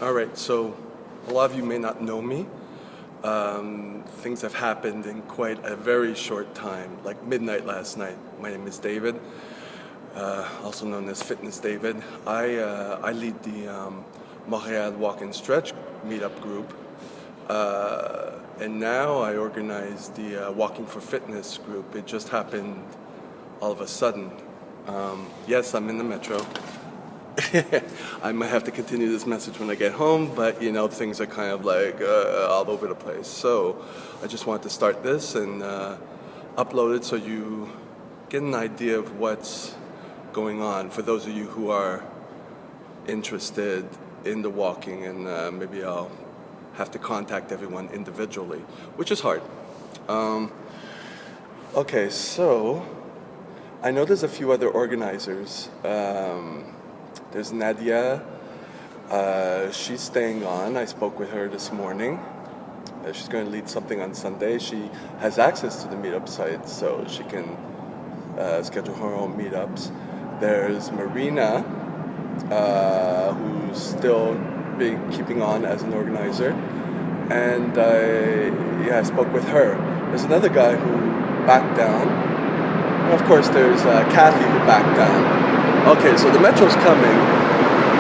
All right, so a lot of you may not know me. Things have happened in quite a very short time, like midnight last night. My name is David, also known as Fitness David. I lead the Montreal Walk and Stretch meetup group, and now I organize the Walking for Fitness group. It just happened all of a sudden. Yes, I'm in the metro. I might have to continue this message when I get home, but things are kind of like all over the place. So I just wanted to start this and upload it so you get an idea of what's going on for those of you who are interested in the walking, and maybe I'll have to contact everyone individually, which is hard. Okay, so I know there's a few other organizers. There's Nadia. She's staying on. I spoke with her this morning. She's going to lead something on Sunday. She has access to the meetup site, so she can schedule her own meetups. There's Marina, who's still keeping on as an organizer. And I spoke with her. There's another guy who backed down. And of course, there's Kathy who backed down. Okay, so the metro's coming.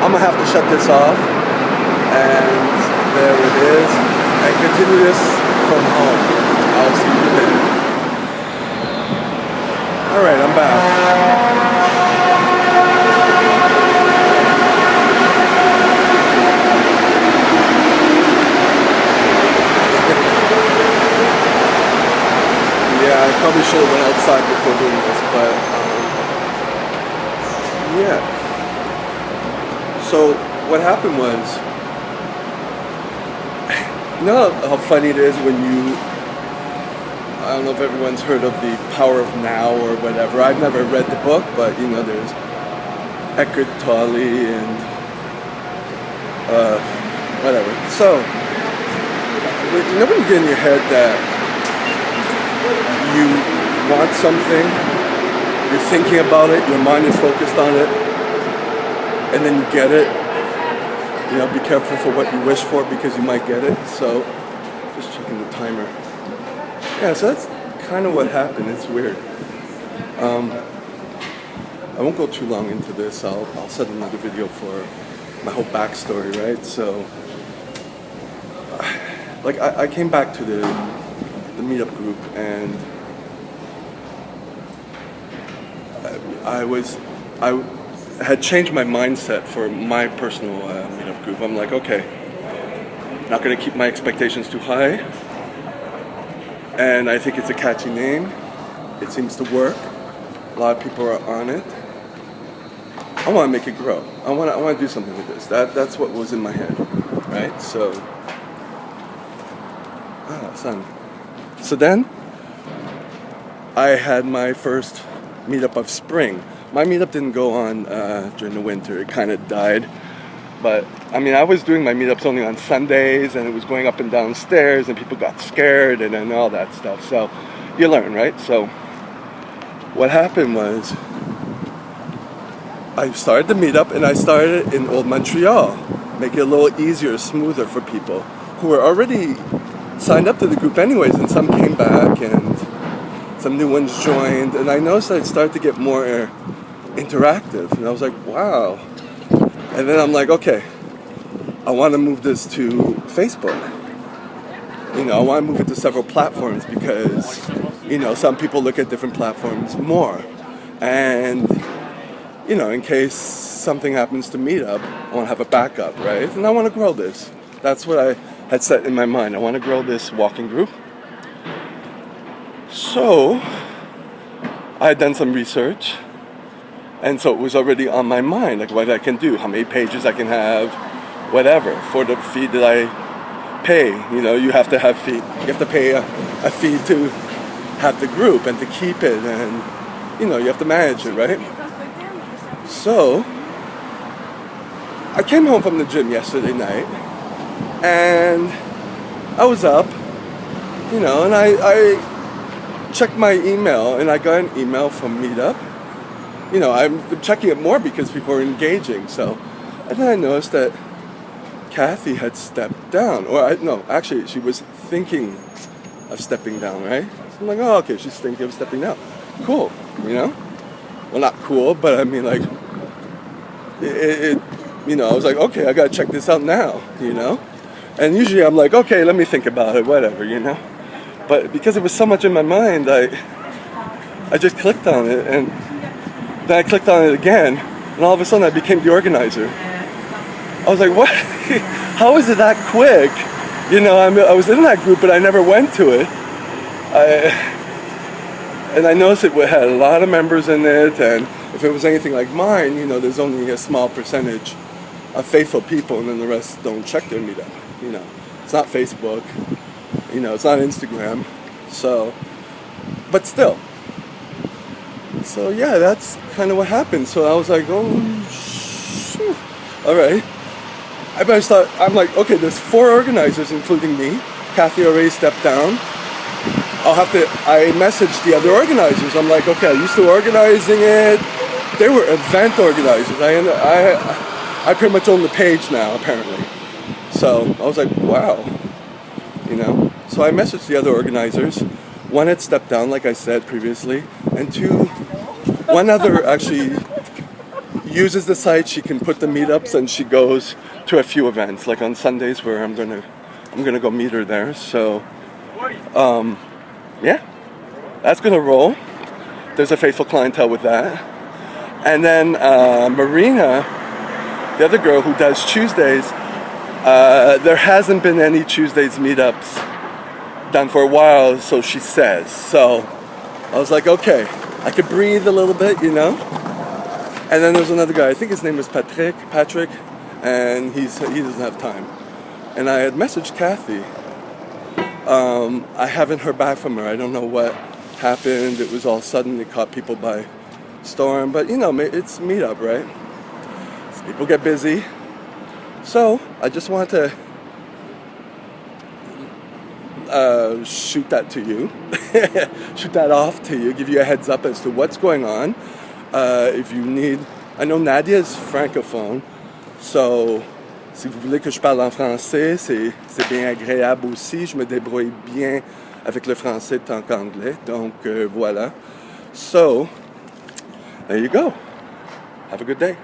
I'm gonna have to shut this off, and there it is, and continue this from home. I'll see you later. All right, I'm back. Yeah, I probably should have went outside before doing this, but yeah. So what happened was, you know how funny it is when I don't know if everyone's heard of The Power of Now or whatever. I've never read the book, but there's Eckhart Tolle and whatever. So, when you get in your head that you want something, you're thinking about it, your mind is focused on it, and then you get it. Be careful for what you wish for because you might get it. So, just checking the timer. Yeah, so that's kind of what happened. It's weird. I won't go too long into this. I'll set another video for my whole backstory, right? So, I came back to the meetup group, and I had changed my mindset for my personal meetup group. I'm like, okay, not going to keep my expectations too high, and I think it's a catchy name. It seems to work. A lot of people are on it. I want to make it grow. I want to do something with this. That's what was in my head, right? So, son. So then, I had my first meetup of spring. My meetup didn't go on during the winter. It kind of died. But, I was doing my meetups only on Sundays, and it was going up and down stairs, and people got scared, and then all that stuff. So, you learn, right? So, what happened was, I started the meetup, and I started in Old Montreal. Make it a little easier, smoother for people who were already signed up to the group anyways, and some came back, and some new ones joined, and I noticed I started to get more interactive, and I was like, wow. And then I'm like, okay, I want to move this to Facebook. I want to move it to several platforms because, some people look at different platforms more. And, in case something happens to Meetup, I want to have a backup, right? And I want to grow this. That's what I had set in my mind. I want to grow this walking group. So, I had done some research, and so it was already on my mind, like what I can do, how many pages I can have, whatever, for the fee that I pay. You have to have fee. You have to pay a fee to have the group and to keep it, and you have to manage it, right? So, I came home from the gym yesterday night, and I was up, and I checked my email, and I got an email from Meetup. I'm checking it more because people are engaging. So, and then I noticed that Kathy had stepped down. No, actually, she was thinking of stepping down, right? So I'm like, oh, okay, she's thinking of stepping down. Cool, you know? Well, not cool, but I mean, like, I was like, okay, I gotta check this out now, you know? And usually I'm like, okay, let me think about it, whatever, you know? But because it was so much in my mind, I just clicked on it, and then I clicked on it again, and all of a sudden I became the organizer. I was like, what? How is it that quick? You know, I was in that group, but I never went to it. And I noticed it had a lot of members in it, and if it was anything like mine, you know, there's only a small percentage of faithful people, and then the rest don't check their meetup. You know, it's not Facebook, you know, it's not Instagram, so, but still. So yeah, that's kind of what happened. So I was like, oh, shoot. All right. I'm like, okay, there's 4 organizers, including me. Kathy already stepped down. I messaged the other organizers. I'm like, okay, I used to organizing it. They were event organizers. I pretty much own the page now, apparently. So I was like, wow, you know. So I messaged the other organizers. One had stepped down, like I said previously, and one other actually uses the site. She can put the meetups, and she goes to a few events, like on Sundays, where I'm gonna go meet her there. So, yeah, that's gonna roll. There's a faithful clientele with that. And then Marina, the other girl who does Tuesdays, there hasn't been any Tuesdays meetups done for a while, so she says. So I was like, okay, I could breathe a little bit, you know. And then there's another guy, I think his name is Patrick, and he doesn't have time. And I had messaged Kathy. I haven't heard back from her. I don't know what happened. It was all sudden. It caught people by storm. But, you know, it's meetup, right? People get busy. So I just want to shoot that to you. Shoot that off to you. Give you a heads up as to what's going on. If you need... I know Nadia is francophone. So... Si vous voulez que je parle en français, c'est bien agréable aussi. Je me débrouille bien avec le français tant qu'anglais. Donc, voilà. So, there you go. Have a good day.